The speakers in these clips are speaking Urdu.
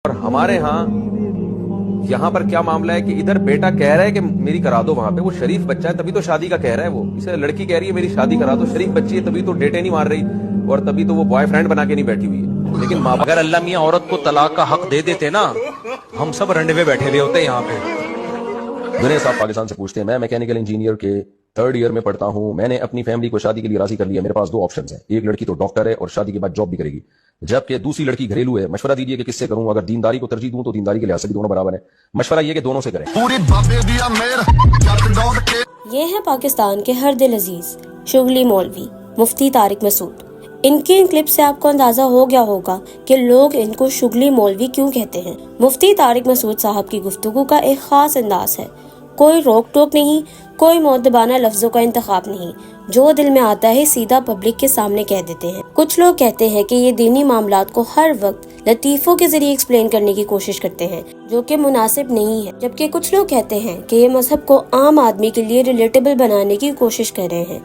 اور ہمارے ہاں یہاں پر کیا معاملہ ہے کہ ادھر بیٹا کہہ رہا ہے کہ میری کرا دو، وہاں پہ وہ شریف بچہ ہے تبھی تو شادی کا کہہ رہا ہے، وہ اسے لڑکی کہہ رہی ہے میری شادی کرا دو، شریف بچی ہے تبھی تو ڈیٹے نہیں مار رہی اور تبھی تو وہ بوائے فرینڈ بنا کے نہیں بیٹھی ہوئی ہے۔ لیکن اگر اللہ میاں عورت کو طلاق کا حق دے دیتے نا، ہم سب رنڈے میں بیٹھے ہوئے ہوتے یہاں پہ۔ دنیا صاحب پاکستان سے پوچھتے ہیں، میں میکینیکل انجینئر کے 3rd ایئر میں پڑھتا ہوں، میں نے اپنی فیملی کو شادی کے لیے راضی کر لیا، میرے پاس 2 آپشنز ہیں، ایک لڑکی تو ڈاکٹر ہے اور شادی کے بعد جاب بھی کرے گی، جبکہ دوسری لڑکی گھریلو ہے، مشورہ دیجیے کہ کس سے کروں؟ اگر دینداری کو ترجیح دوں تو دینداری کے لحاظ سے بھی دونوں برابر ہیں، مشورہ یہ کہ دونوں سے کریں۔ یہ ہے پاکستان کے ہر دل عزیز شغلی مولوی مفتی طارق مسعود۔ ان کی کلپ سے آپ کو اندازہ ہو گیا ہوگا کہ لوگ ان کو شغلی مولوی کیوں کہتے ہیں۔ مفتی طارق مسعود صاحب کی گفتگو کا ایک خاص انداز ہے، کوئی روک ٹوک نہیں، کوئی مؤدبانہ لفظوں کا انتخاب نہیں، جو دل میں آتا ہے سیدھا پبلک کے سامنے کہہ دیتے ہیں۔ کچھ لوگ کہتے ہیں کہ یہ دینی معاملات کو ہر وقت لطیفوں کے ذریعے ایکسپلین کرنے کی کوشش کرتے ہیں، جو کہ مناسب نہیں ہے، جبکہ کچھ لوگ کہتے ہیں کہ یہ مذہب کو عام آدمی کے لیے ریلیٹیبل بنانے کی کوشش کر رہے ہیں۔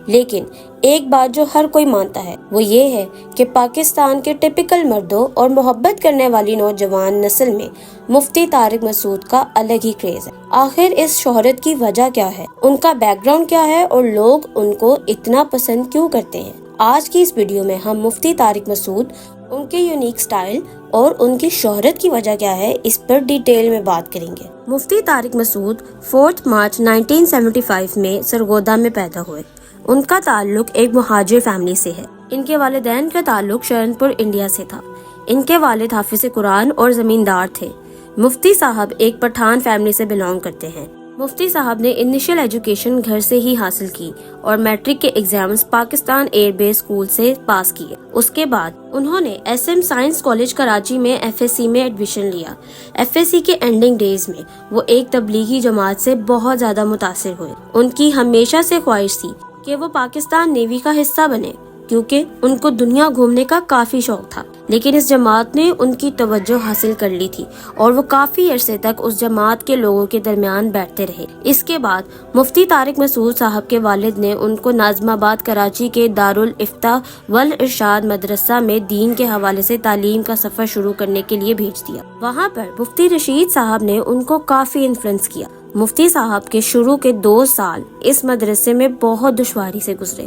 لیکن ایک بات جو ہر کوئی مانتا ہے وہ یہ ہے کہ پاکستان کے ٹپیکل مردوں اور محبت کرنے والی نوجوان نسل میں مفتی طارق مسعود کا الگ ہی کریز ہے۔ آخر اس شہرت کی وجہ کیا ہے، ان کا بیک گراؤنڈ کیا ہے اور لوگ ان کو اتنا پسند کیوں کرتے ہیں؟ آج کی اس ویڈیو میں ہم مفتی طارق مسعود، ان کے یونیک سٹائل اور ان کی شہرت کی وجہ کیا ہے اس پر ڈیٹیل میں بات کریں گے۔ مفتی طارق مسعود 4 مارچ 1975 میں سرگودا میں پیدا ہوئے۔ ان کا تعلق ایک مہاجر فیملی سے ہے۔ ان کے والدین کا تعلق شرنپور انڈیا سے تھا۔ ان کے والد حافظ قرآن اور زمیندار تھے۔ مفتی صاحب ایک پٹھان فیملی سے بلانگ کرتے ہیں۔ مفتی صاحب نے انیشل ایجوکیشن گھر سے ہی حاصل کی اور میٹرک کے exams Pakistan air base school سے پاس کیے۔ اس کے بعد انہوں نے S M science college Karachi میں FSc میں ایڈمیشن لیا۔ FSc کے اینڈنگ ڈیز میں وہ ایک تبلیغی جماعت سے بہت زیادہ متاثر ہوئے۔ ان کی ہمیشہ سے خواہش تھی کہ وہ پاکستان نیوی کا حصہ بنے، کیونکہ ان کو دنیا گھومنے کا کافی شوق تھا، لیکن اس جماعت نے ان کی توجہ حاصل کر لی تھی اور وہ کافی عرصے تک اس جماعت کے لوگوں کے درمیان بیٹھتے رہے۔ اس کے بعد مفتی طارق مسعود صاحب کے والد نے ان کو ناظم آباد کراچی کے دارالافتاء والارشاد مدرسہ میں دین کے حوالے سے تعلیم کا سفر شروع کرنے کے لیے بھیج دیا۔ وہاں پر مفتی رشید صاحب نے ان کو کافی انفلوئنس کیا۔ مفتی صاحب کے شروع کے 2 سال اس مدرسے میں بہت دشواری سے گزرے،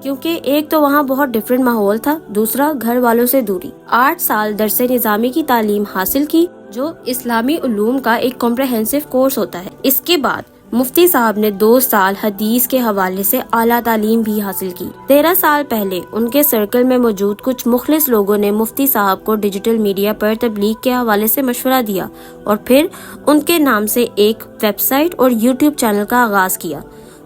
کیونکہ ایک تو وہاں بہت ڈیفرنٹ ماحول تھا، دوسرا گھر والوں سے دوری۔ 8 سال درس نظامی کی تعلیم حاصل کی، جو اسلامی علوم کا ایک کمپریہنسو کورس ہوتا ہے۔ اس کے بعد مفتی صاحب نے 2 سال حدیث کے حوالے سے اعلیٰ تعلیم بھی حاصل کی۔ 13 سال پہلے ان کے سرکل میں موجود کچھ مخلص لوگوں نے مفتی صاحب کو ڈیجیٹل میڈیا پر تبلیغ کے حوالے سے مشورہ دیا اور پھر ان کے نام سے ایک ویب سائٹ اور YouTube چینل کا آغاز کیا۔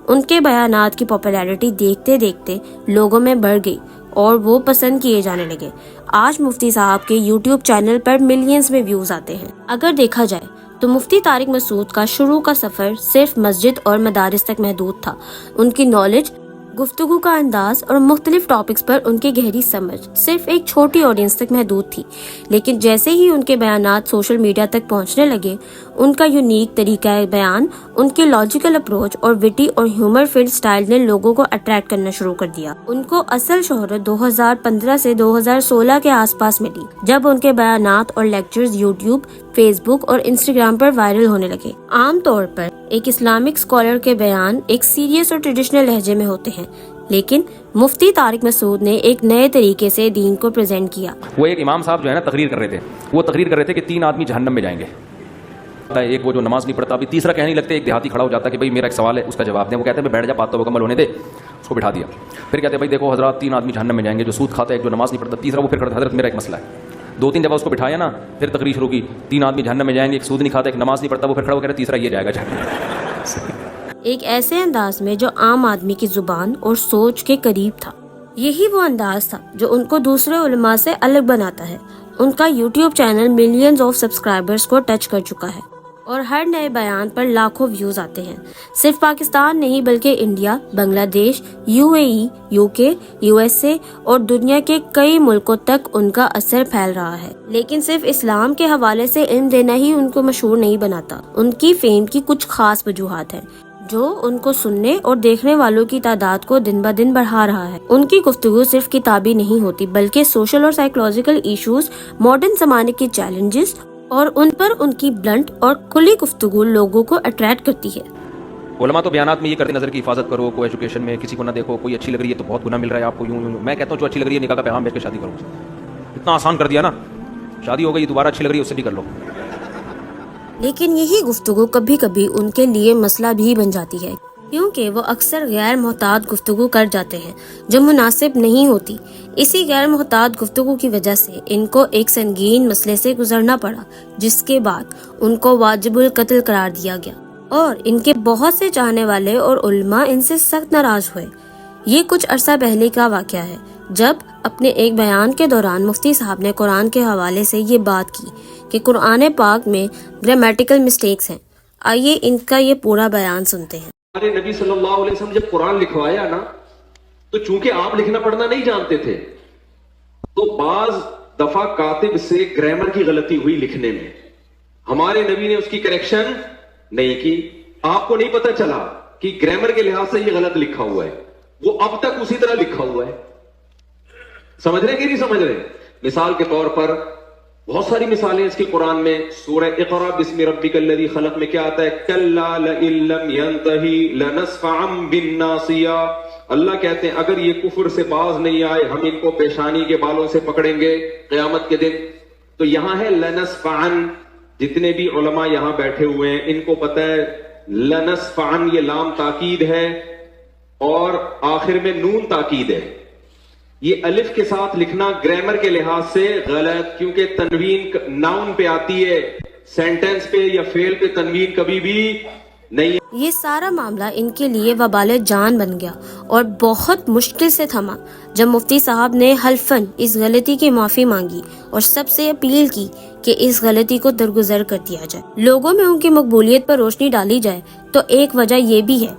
ان کے بیانات کی پاپولیرٹی دیکھتے دیکھتے لوگوں میں بڑھ گئی اور وہ پسند کیے جانے لگے۔ آج مفتی صاحب کے YouTube چینل پر ملینز میں ویوز آتے ہیں۔ اگر دیکھا جائے تو مفتی طارق مسعود کا شروع کا سفر صرف مسجد اور مدارس تک محدود تھا۔ ان کی نالج، گفتگو کا انداز اور مختلف ٹاپکس پر ان کی گہری سمجھ صرف ایک چھوٹی آڈینس تک محدود تھی، لیکن جیسے ہی ان کے بیانات سوشل میڈیا تک پہنچنے لگے، ان کا یونیک طریقہ بیان، ان کی لاجیکل اپروچ اور وٹی اور ہیومر فلڈ سٹائل نے لوگوں کو اٹریکٹ کرنا شروع کر دیا۔ ان کو اصل شہرت 2015 سے 2016 کے آس پاس ملی، جب ان کے بیانات اور لیکچرز YouTube، فیس بک اور انسٹاگرام پر وائرل ہونے لگے۔ عام طور پر ایک اسلامک اسکالر کے بیان ایک سیریس اور ٹریڈیشنل لہجے میں ہوتے ہیں، لیکن مفتی طارق مسعود نے ایک نئے طریقے سے دین کو پریزنٹ کیا۔ وہ ایک امام صاحب جو ہے نا تقریر کر رہے تھے، وہ تقریر کر رہے تھے کہ 3 آدمی جہنم میں جائیں گے۔ ایک وہ جو نماز نہیں پڑھتا، ابھی تیسرا کہنے نہیں لگتے، ایک دیہاتی کھڑا ہو جاتا کہ بھائی میرا ایک سوال ہے، اس کا جواب دیں۔ وہ کہتے ہیں بیٹھ جا، بات تو مکمل ہونے دے، اس کو بٹھا دیا۔ پھر کہتے ہیں بھائی دیکھو حضرات، 3 آدمی جہنم میں جائیں گے، جو سود کھاتا ہے، ایک جو نماز نہیں پڑھتا۔ تیسرا وہ پھر کہتا ہے حضرت میرا ایک مسئلہ ہے۔ 2-3 جگہ اس کو بٹھایا نا، پھر تقریر شروع کی، 3 آدمی جہنم میں جائیں گے، ایک سود نہیں کھاتا، ایک نماز نہیں پڑھتا۔ وہ پھر کھڑا ہو کہہ رہا تیسرا یہ جائے گا جہنم۔ ایک ایسے انداز میں جو عام آدمی کی زبان اور سوچ کے قریب تھا۔ یہی وہ انداز تھا جو ان کو دوسرے علماء سے الگ بناتا ہے۔ ان کا YouTube channel millions of subscribers کو ٹچ کر چکا ہے اور ہر نئے بیان پر لاکھوں ویوز آتے ہیں۔ صرف پاکستان نہیں بلکہ انڈیا، بنگلہ دیش، UAE، UK، USA اور دنیا کے کئی ملکوں تک ان کا اثر پھیل رہا ہے۔ لیکن صرف اسلام کے حوالے سے علم دینا ہی ان کو مشہور نہیں بناتا۔ ان کی فیم کی کچھ خاص وجوہات ہیں۔ جو ان کو سننے اور دیکھنے والوں کی تعداد کو دن بدن بڑھا رہا ہے۔ ان کی گفتگو صرف کتابی نہیں ہوتی بلکہ سوشل اور سائیکولوجیکل ایشوز، ماڈرن زمانے کے چیلنجز اور ان پر ان کی بلنٹ اور کھلی گفتگو لوگوں کو اٹریکٹ کرتی ہے۔ علماء تو بیانات میں یہ کرتے نظر کی حفاظت کرو، کوئی ایجوکیشن میں کسی کو نہ دیکھو، کوئی اچھی لگ رہی ہے تو بہت گناہ مل رہا ہے آپ کو، یوں میں کہتا ہوں جو اچھی لگ رہی ہے نکاح کا پیغام بھیج کے شادی کرو، اتنا آسان کر دیا نا، شادی ہو گئی دوبارہ اچھی لگ رہی ہے اس سے بھی کر لو۔ لیکن یہی گفتگو کبھی کبھی ان کے لیے مسئلہ بھی بن جاتی ہے، کیونکہ وہ اکثر غیر محتاط گفتگو کر جاتے ہیں جو مناسب نہیں ہوتی۔ اسی غیر محتاط گفتگو کی وجہ سے ان کو ایک سنگین مسئلے سے گزرنا پڑا، جس کے بعد ان کو واجب القتل قرار دیا گیا اور ان کے بہت سے چاہنے والے اور علماء ان سے سخت ناراض ہوئے۔ یہ کچھ عرصہ پہلے کا واقعہ ہے جب اپنے ایک بیان کے دوران مفتی صاحب نے قرآن کے حوالے سے یہ بات کی کہ قرآن پاک میں گرامیٹیکل مسٹیکس ہیں۔ آئیے ان کا یہ پورا بیان سنتے ہیں۔ ہمارے نبی صلی اللہ علیہ وسلم جب قرآن لکھوایا نا تو چونکہ آپ لکھنا پڑھنا نہیں جانتے تھے تو بعض دفعہ کاتب سے گرامر کی غلطی ہوئی لکھنے میں، ہمارے نبی نے اس کی کریکشن نہیں کی۔ آپ کو نہیں پتا چلا کہ گرامر کے لحاظ سے یہ غلط لکھا ہوا ہے، وہ اب تک اسی طرح لکھا ہوا ہے۔ سمجھ رہے کہ نہیں سمجھ رہے؟ مثال کے طور پر بہت ساری مثالیں اس کی قرآن میں، سورہ اقرا بسم ربک الذی خلق میں کیا آتا ہے؟ کلا لئن لم ینتہی لنسفعا بالناصیہ۔ اللہ کہتے ہیں اگر یہ کفر سے باز نہیں آئے ہم ان کو پیشانی کے بالوں سے پکڑیں گے قیامت کے دن۔ تو یہاں ہے لنسفعا، جتنے بھی علماء یہاں بیٹھے ہوئے ہیں ان کو پتہ ہے لنسفعا یہ لام تاکید ہے اور آخر میں نون تاکید ہے۔ یہ الف کے ساتھ لکھنا گرامر کے لحاظ سے غلط، کیونکہ تنوین ناؤن پہ آتی ہے، سینٹنس پہ یا فعل پہ تنوین کبھی بھی نہیں۔ یہ سارا معاملہ ان کے لیے وبال جان بن گیا اور بہت مشکل سے تھما جب مفتی صاحب نے حلفاً اس غلطی کی معافی مانگی اور سب سے اپیل کی کہ اس غلطی کو درگزر کر دیا جائے، لوگوں میں ان کی مقبولیت پر روشنی ڈالی جائے۔ تو ایک وجہ یہ بھی ہے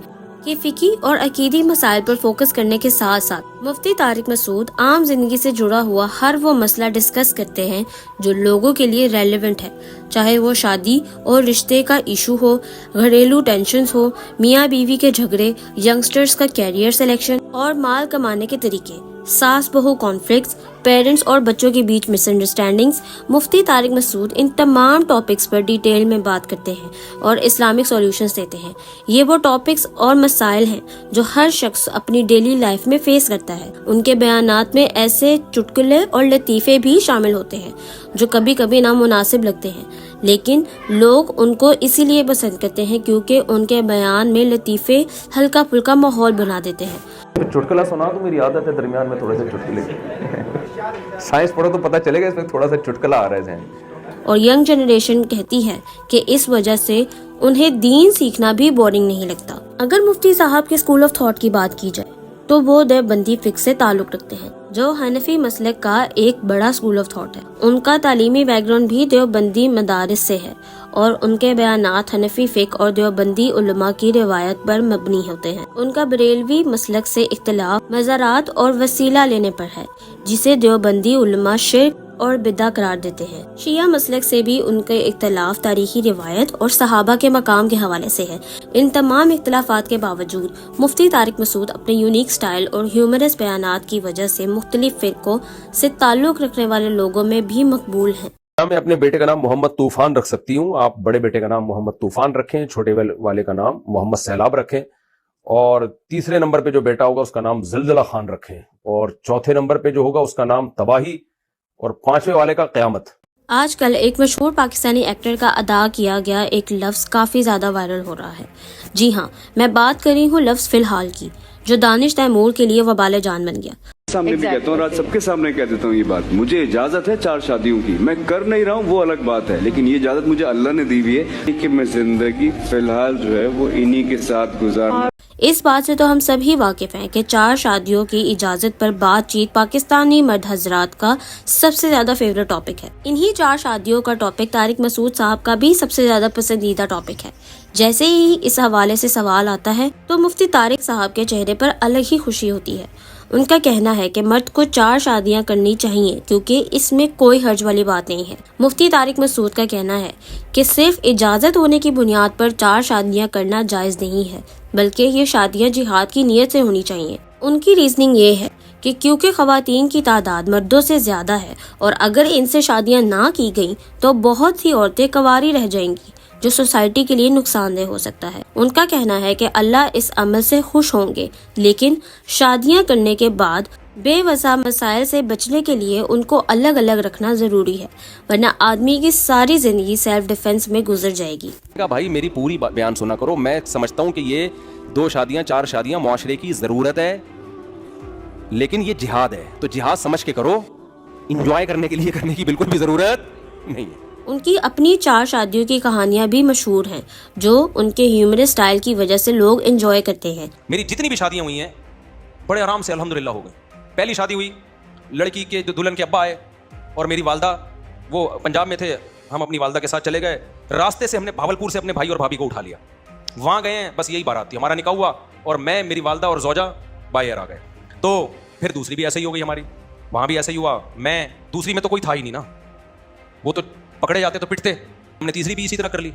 کہ فقہی اور عقیدی مسائل پر فوکس کرنے کے ساتھ ساتھ مفتی طارق مسعود عام زندگی سے جڑا ہوا ہر وہ مسئلہ ڈسکس کرتے ہیں جو لوگوں کے لیے ریلیونٹ ہے، چاہے وہ شادی اور رشتے کا ایشو ہو، گھریلو ٹینشنز ہو، میاں بیوی کے جھگڑے، ینگسٹرز کا کیریئر سلیکشن اور مال کمانے کے طریقے، ساس بہو کانفلکٹس، پیرنٹس اور بچوں کے بیچ مس انڈرسٹینڈنگز۔ مفتی طارق مسعود ان تمام ٹاپکس پر ڈیٹیل میں بات کرتے ہیں اور اسلامک سولوشنز دیتے ہیں۔ یہ وہ ٹاپکس اور مسائل ہیں جو ہر شخص اپنی ڈیلی لائف میں فیس کرتا ہے۔ ان کے بیانات میں ایسے چٹکلے اور لطیفے بھی شامل ہوتے ہیں جو کبھی کبھی نامناسب لگتے ہیں، لیکن لوگ ان کو اسی لیے پسند کرتے ہیں کیونکہ ان کے بیان میں لطیفے ہلکا پھلکا ماحول بنا دیتے ہیں۔ چٹکلا سنا تو میری عادت ہے درمیان میں تھوڑے سے چٹکلے سائنس پڑھو تو پتہ چلے گا اس میں تھوڑا سا چٹکلا آ رہا ہے ذہن۔ اور ینگ جنریشن کہتی ہے کہ اس وجہ سے انہیں دین سیکھنا بھی بورنگ نہیں لگتا۔ اگر مفتی صاحب کے اسکول آف تھاٹ کی بات کی جائے تو وہ دیوبندی فقہ سے تعلق رکھتے ہیں جو حنفی مسلک کا ایک بڑا اسکول آف تھاٹ ہے۔ ان کا تعلیمی بیک گراؤنڈ بھی دیوبندی مدارس سے ہے اور ان کے بیانات حنفی فقہ اور دیوبندی علماء کی روایت پر مبنی ہوتے ہیں۔ ان کا بریلوی مسلک سے اختلاف مزارات اور وسیلہ لینے پر ہے جسے دیوبندی علماء شرک اور بدعہ قرار دیتے ہیں۔ شیعہ مسلک سے بھی ان کے اختلاف تاریخی روایت اور صحابہ کے مقام کے حوالے سے ہے۔ ان تمام اختلافات کے باوجود مفتی طارق مسعود اپنے یونیک سٹائل اور ہیومرس بیانات کی وجہ سے مختلف فرقوں سے تعلق رکھنے والے لوگوں میں بھی مقبول ہیں۔ میں اپنے بیٹے کا نام محمد طوفان رکھ سکتی ہوں، آپ بڑے بیٹے کا نام محمد طوفان رکھیں، چھوٹے والے کا نام محمد سیلاب رکھیں، اور تیسرے نمبر پہ جو بیٹا ہوگا اس کا نام زلزلہ خان رکھیں، اور چوتھے نمبر پہ جو ہوگا اس کا نام تباہی، اور پانچویں والے کا قیامت۔ آج کل ایک مشہور پاکستانی ایکٹر کا ادا کیا گیا ایک لفظ کافی زیادہ وائرل ہو رہا ہے۔ جی ہاں، میں بات کر رہی ہوں لفظ فی الحال کی، جو دانش تیمور کے لیے وبال جان بن گیا۔ سامنے بھی کہتا ہوں، آج سب کے سامنے کہہ دیتا ہوں یہ بات، مجھے اجازت ہے 4 شادیوں کی، میں کر نہیں رہا ہوں وہ الگ بات ہے، لیکن یہ اجازت مجھے اللہ نے دی ہوئی ہے کہ میں زندگی فی الحال جو ہے وہ انہی کے ساتھ گزاروں۔ اس بات سے تو ہم سب ہی واقف ہیں کہ 4 شادیوں کی اجازت پر بات چیت پاکستانی مرد حضرات کا سب سے زیادہ فیوریٹ ٹاپک ہے۔ انہی 4 شادیوں کا ٹاپک طارق مسعود صاحب کا بھی سب سے زیادہ پسندیدہ ٹاپک ہے۔ جیسے ہی اس حوالے سے سوال آتا ہے تو مفتی طارق صاحب کے چہرے پر الگ ہی خوشی ہوتی ہے۔ ان کا کہنا ہے کہ مرد کو 4 شادیاں کرنی چاہیے کیونکہ اس میں کوئی حرج والی بات نہیں ہے۔ مفتی طارق مسعود کا کہنا ہے کہ صرف اجازت ہونے کی بنیاد پر 4 شادیاں کرنا جائز نہیں ہے، بلکہ یہ شادیاں جہاد کی نیت سے ہونی چاہیے۔ ان کی ریزننگ یہ ہے کہ کیونکہ خواتین کی تعداد مردوں سے زیادہ ہے اور اگر ان سے شادیاں نہ کی گئیں تو بہت سی عورتیں کنواری رہ جائیں گی، جو سوسائٹی کے لیے نقصان دہ ہو سکتا ہے۔ ان کا کہنا ہے کہ اللہ اس عمل سے خوش ہوں گے، لیکن شادیاں کرنے کے بعد بے وسع مسائل سے بچنے کے لیے ان کو الگ الگ رکھنا ضروری ہے، ورنہ آدمی کی ساری زندگی سیلف ڈیفنس میں گزر جائے گی۔ بھائی میری پوری بیان سنا کرو، میں سمجھتا ہوں کہ یہ 2 شادیاں 4 شادیاں معاشرے کی ضرورت ہے، لیکن یہ جہاد ہے تو جہاد سمجھ کے کرو، انجوائے کرنے کے لیے کرنے کی بالکل بھی ضرورت نہیں ہے۔ ان کی اپنی 4 شادیوں کی کہانیاں بھی مشہور ہیں جو ان کے ہیومر اسٹائل کی وجہ سے لوگ انجوائے کرتے ہیں۔ میری جتنی بھی شادیاں ہوئی ہیں بڑے آرام سے الحمدللہ ہو گئی۔ پہلی شادی ہوئی، لڑکی کے جو دلہن کے ابا آئے اور میری والدہ، وہ پنجاب میں تھے، ہم اپنی والدہ کے ساتھ چلے گئے، راستے سے ہم نے بھاولپور سے اپنے بھائی اور بھابھی کو اٹھا لیا، وہاں گئے ہیں، بس یہی بارات تھی، ہمارا نکاح ہوا اور میں، میری والدہ اور زوجہ بائی ایئر آ گئے۔ تو پھر دوسری بھی ایسے ہی ہو گئی ہماری، وہاں بھی ایسے ہی ہوا، میں دوسری میں تو کوئی تھا ہی نہیں نا، وہ تو پکڑے جاتے تو پٹتے، ہم نے تیسری بھی اسی طرح کر لی۔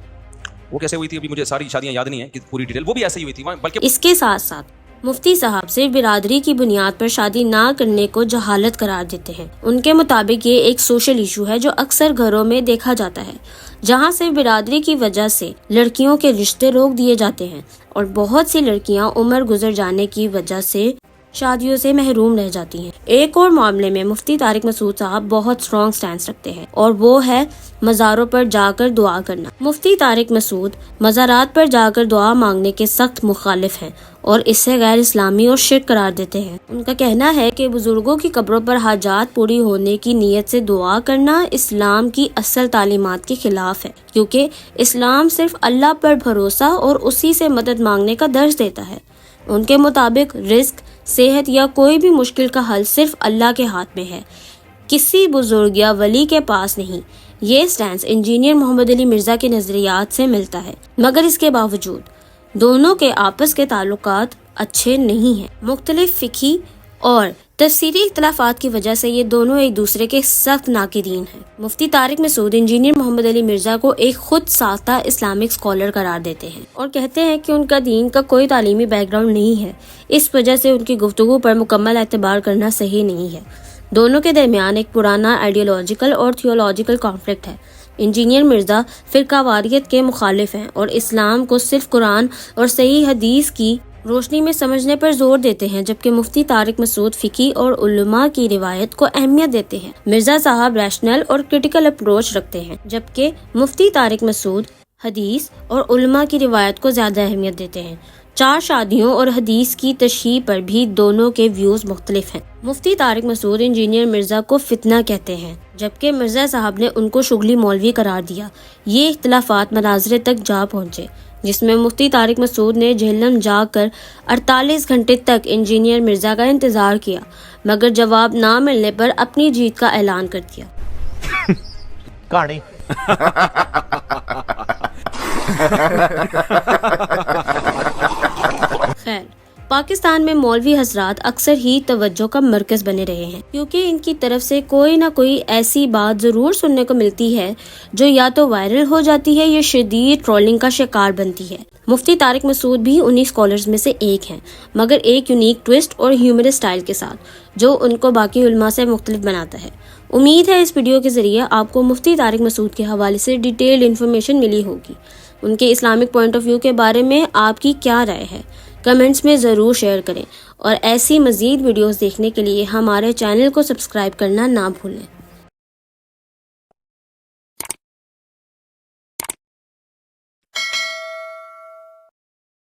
وہ کیسے ہوئی تھی ابھی مجھے ساری شادیاں یاد نہیں ہے کہ پوری ڈیٹیل، وہ بھی ایسے ہی ہوئی تھی بلکہ۔ اس کے ساتھ ساتھ مفتی صاحب صرف برادری کی بنیاد پر شادی نہ کرنے کو جہالت قرار دیتے ہیں۔ ان کے مطابق یہ ایک سوشل ایشو ہے جو اکثر گھروں میں دیکھا جاتا ہے، جہاں سے برادری کی وجہ سے لڑکیوں کے رشتے روک دیے جاتے ہیں اور بہت سی لڑکیاں عمر گزر جانے کی وجہ سے شادیوں سے محروم رہ جاتی ہیں۔ ایک اور معاملے میں مفتی طارق مسعود صاحب بہت اسٹرانگ سٹینس رکھتے ہیں اور وہ ہے مزاروں پر جا کر دعا کرنا۔ مفتی طارق مسعود مزارات پر جا کر دعا مانگنے کے سخت مخالف ہیں اور اسے غیر اسلامی اور شرک قرار دیتے ہیں۔ ان کا کہنا ہے کہ بزرگوں کی قبروں پر حاجات پوری ہونے کی نیت سے دعا کرنا اسلام کی اصل تعلیمات کے خلاف ہے، کیونکہ اسلام صرف اللہ پر بھروسہ اور اسی سے مدد مانگنے کا درس دیتا ہے۔ ان کے مطابق رزق، صحت یا کوئی بھی مشکل کا حل صرف اللہ کے ہاتھ میں ہے، کسی بزرگ یا ولی کے پاس نہیں۔ یہ سٹینس انجینئر محمد علی مرزا کے نظریات سے ملتا ہے، مگر اس کے باوجود دونوں کے آپس کے تعلقات اچھے نہیں ہیں۔ مختلف فقہی اور تفسیری اختلافات کی وجہ سے یہ دونوں ایک دوسرے کے سخت ناقدین ہیں۔ مفتی طارق مسعود انجینئر محمد علی مرزا کو ایک خود ساختہ اسلامک اسکالر قرار دیتے ہیں اور کہتے ہیں کہ ان کا دین کا کوئی تعلیمی بیک گراؤنڈ نہیں ہے، اس وجہ سے ان کی گفتگو پر مکمل اعتبار کرنا صحیح نہیں ہے۔ دونوں کے درمیان ایک پرانا آئیڈیالوجیکل اور تھیولوجیکل کانفلکٹ ہے۔ انجینئر مرزا فرقہ واریت کے مخالف ہیں اور اسلام کو صرف قرآن اور صحیح حدیث کی روشنی میں سمجھنے پر زور دیتے ہیں، جبکہ مفتی طارق مسعود فقی اور علماء کی روایت کو اہمیت دیتے ہیں۔ مرزا صاحب ریشنل اور کرٹیکل اپروچ رکھتے ہیں، جبکہ مفتی طارق مسعود حدیث اور علماء کی روایت کو زیادہ اہمیت دیتے ہیں۔ 4 شادیوں اور حدیث کی تشریح پر بھی دونوں کے ویوز مختلف ہیں۔ مفتی طارق مسعود انجینئر مرزا کو فتنہ کہتے ہیں، جبکہ مرزا صاحب نے ان کو شغلی مولوی قرار دیا۔ یہ اختلافات مناظرے تک جا پہنچے، جس میں مفتی طارق مسعود نے جہنم جا کر 48 گھنٹے تک انجینئر مرزا کا انتظار کیا، مگر جواب نہ ملنے پر اپنی جیت کا اعلان کر دیا۔ کہانی خیر، پاکستان میں مولوی حضرات اکثر ہی توجہ کا مرکز بنے رہے ہیں، کیونکہ ان کی طرف سے کوئی نہ کوئی ایسی بات ضرور سننے کو ملتی ہے جو یا تو وائرل ہو جاتی ہے یا شدید ٹرولنگ کا شکار بنتی ہے۔ مفتی طارق مسعود بھی انہی اسکالرز میں سے ایک ہیں، مگر ایک یونیک ٹوسٹ اور ہیومر اسٹائل کے ساتھ جو ان کو باقی علماء سے مختلف بناتا ہے۔ امید ہے اس ویڈیو کے ذریعے آپ کو مفتی طارق مسعود کے حوالے سے ڈیٹیلڈ انفارمیشن ملی ہوگی۔ ان کے اسلامک پوائنٹ آف ویو کے بارے میں آپ کی کیا رائے ہے؟ کمنٹس میں ضرور شیئر کریں اور ایسی مزید ویڈیوز دیکھنے کے لیے ہمارے چینل کو سبسکرائب کرنا نہ بھولیں۔